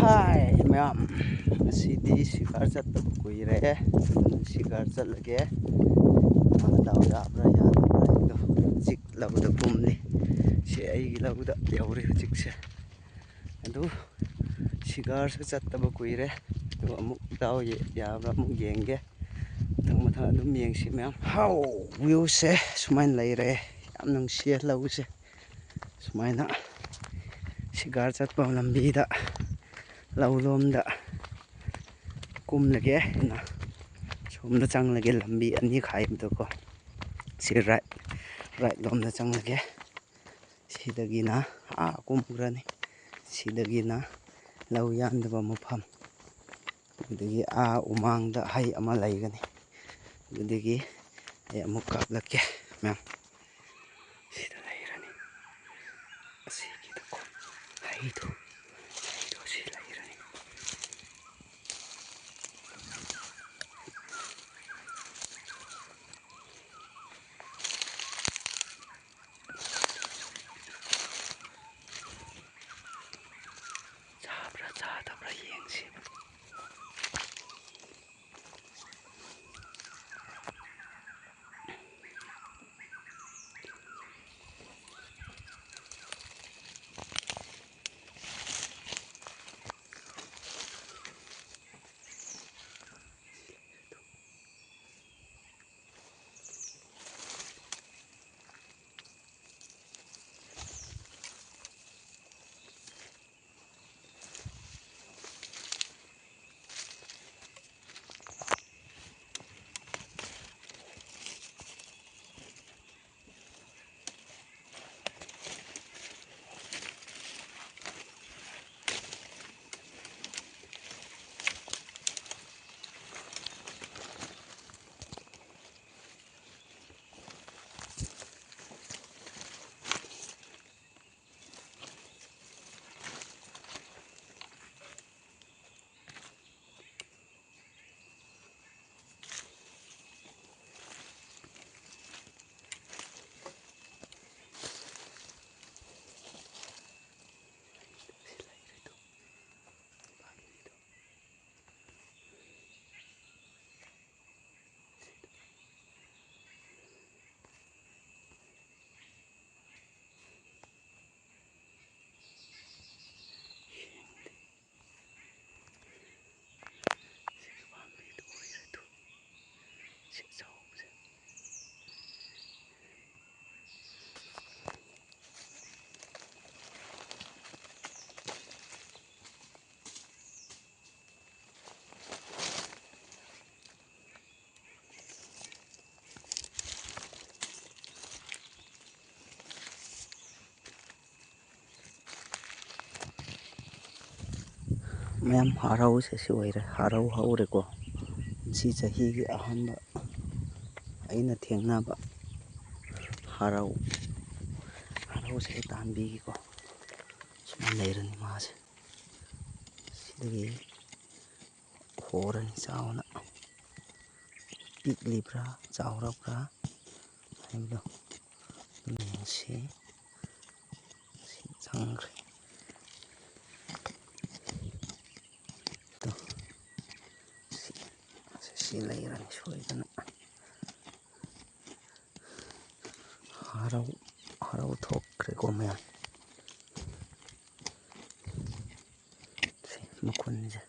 Hi ma'am, ngasiꯗꯤ sigar ꯆꯠꯇꯕ ꯀꯨꯏꯔꯦ. sigar ꯆꯠꯂꯒꯦ. ꯗꯥꯎ ꯌꯥꯕ꯭ꯔꯥ ꯌꯥꯗꯕ꯭ꯔꯥ ꯍꯥꯏꯕꯗꯣ ꯍꯧꯖꯤꯛ ꯂꯧꯗ ꯀꯨꯝꯅꯤ. ꯁꯤ ꯑꯩꯒꯤ ꯂꯧꯗ ꯌꯧꯔꯦ ꯍꯧꯖꯤꯛꯁꯦ. ꯑꯗꯨ sigarꯁꯨ ꯆꯠꯇꯕ ꯀꯨꯏꯔꯦ. ꯑꯗꯨ ꯑꯃꯨꯛ ꯗꯥꯎ ꯌꯥꯕ꯭ꯔꯥ ꯑꯃꯨꯛ ꯌꯦꯡꯒꯦ. ꯃꯊꯪ ꯑꯗꯨꯝ ꯌꯦꯡꯁꯤ ꯃꯌꯥꯝ. ꯍꯥꯎ ꯚ꯭ꯌꯨꯁꯦ ꯁꯨꯃꯥꯏꯅ ꯂꯩꯔꯦ. ꯌꯥꯝ ꯅꯨꯡꯁꯤꯌꯦ ꯂꯧꯁꯦ. ꯁꯨꯃꯥꯏꯅ sigar ꯆꯠꯄ ꯂꯝꯕꯤꯗ ꯂꯧꯂꯣꯝꯗ ꯀꯨꯝꯂꯒꯦ. ꯁꯣꯝꯗ ꯆꯪꯂꯒꯦ ꯂꯝꯕꯤ ꯑꯅꯤ ꯈꯥꯏꯕꯗꯀꯣ. ꯁꯤ ꯔꯥꯏꯠ ꯂꯣꯝꯗ ꯆꯪꯂꯒꯦ. ꯁꯤꯗꯒꯤꯅ ꯀꯨꯝꯈ꯭ꯔꯅꯤ. ꯁꯤꯗꯒꯤꯅ ꯂꯧ ꯌꯥꯟꯗꯕ ꯃꯐꯝ. ꯑꯗꯨꯗꯒꯤ ꯎꯃꯥꯡꯗ ꯍꯩ ꯑꯃ ꯂꯩꯒꯅꯤ. ꯑꯗꯨꯗꯒꯤ ꯑꯩ ꯑꯃꯨꯛ ꯀꯥꯞꯂꯛꯀꯦ ꯃꯦꯝ. ꯁꯤꯗ ꯂꯩꯔꯅꯤ. ꯑꯁꯤꯒꯤꯗꯀꯣ ꯍꯩꯗꯣ ꯁꯤ ꯂꯩꯔꯅꯤ. ꯆꯥꯕ꯭ꯔꯥ ꯆꯥꯗꯕ꯭ꯔꯥ ꯌꯦꯡꯁꯤ. ꯃꯌꯥꯝ ꯍꯔꯥꯎꯁꯦ ꯁꯤ ꯑꯣꯏꯔꯦ. ꯍꯔꯥꯎ ꯍꯧꯔꯦꯀꯣ. ꯁꯤ ꯆꯍꯤꯒꯤ ꯑꯍꯥꯟꯕ ꯑꯩꯅ ꯊꯦꯡꯅꯕ ꯍꯔꯥꯎꯁꯦ ꯑꯩ ꯇꯥꯟꯕꯤꯒꯦꯀꯣ. ꯁꯨꯃꯥꯏꯅ ꯂꯩꯔꯅꯤ ꯃꯥꯁꯦ. ꯁꯤꯗꯒꯤ ꯍꯣꯔꯅꯤ ꯆꯥꯎꯅ. ꯄꯤꯛꯂꯤꯕ꯭ꯔꯥ ꯆꯥꯎꯔꯕ꯭ꯔꯥ ꯍꯥꯏꯕꯗꯣ ꯌꯦꯡꯁꯤ. ꯁꯤ ꯆꯪꯈ꯭ꯔꯦ. ꯁꯤ ꯂꯩꯔꯅꯤ ꯁꯣꯏꯗꯅ. ꯍꯔꯥꯎ ꯊꯣꯛꯈ꯭ꯔꯦꯀꯣ ꯃꯌꯥꯝ. ꯁꯤ ꯃꯈꯨꯟꯁꯦ.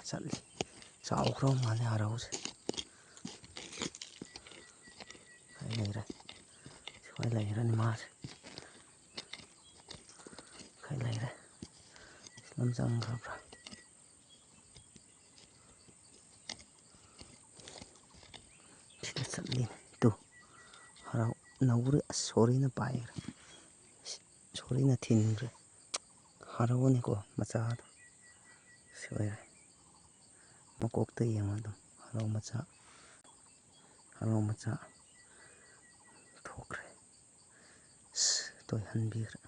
ꯆꯠꯂꯤ. ꯆꯥꯎꯈ꯭ꯔ ꯃꯥꯜꯂꯦ ꯍꯔꯥꯎꯁꯦ. ꯂꯩꯔꯦ. ꯁꯨꯃꯥꯏ ꯂꯩꯔꯅꯤ ꯃꯥꯁꯦ. ꯂꯩꯔꯦ. ꯂꯝ ꯆꯪꯈ꯭ꯔꯕ꯭ꯔꯥ. ꯁꯤꯗ ꯆꯠꯂꯤꯅꯤ. ꯍꯔꯥꯎ ꯅꯧꯔꯦ. ꯁꯣꯔꯤꯅ ꯄꯥꯏꯈ꯭ꯔꯦ. ꯁꯣꯔꯤꯅ ꯊꯤꯟꯈ꯭ꯔꯦ. ꯍꯔꯥꯎꯅꯤꯀꯣ ꯃꯆꯥꯗꯣ. ꯁꯤ ꯑꯣꯏꯔꯦ. ꯃꯀꯣꯛꯇ ꯌꯦꯡꯉꯣ ꯑꯗꯨꯝ. ꯍꯔꯥꯎ ꯃꯆꯥ ꯊꯣꯛꯈ꯭ꯔꯦ. ꯇꯣꯏꯍꯟꯕꯤꯈ꯭ꯔꯦ.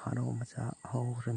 ꯍꯔꯥꯎ ꯃꯆꯥ ꯍꯧꯈ꯭ꯔꯦ.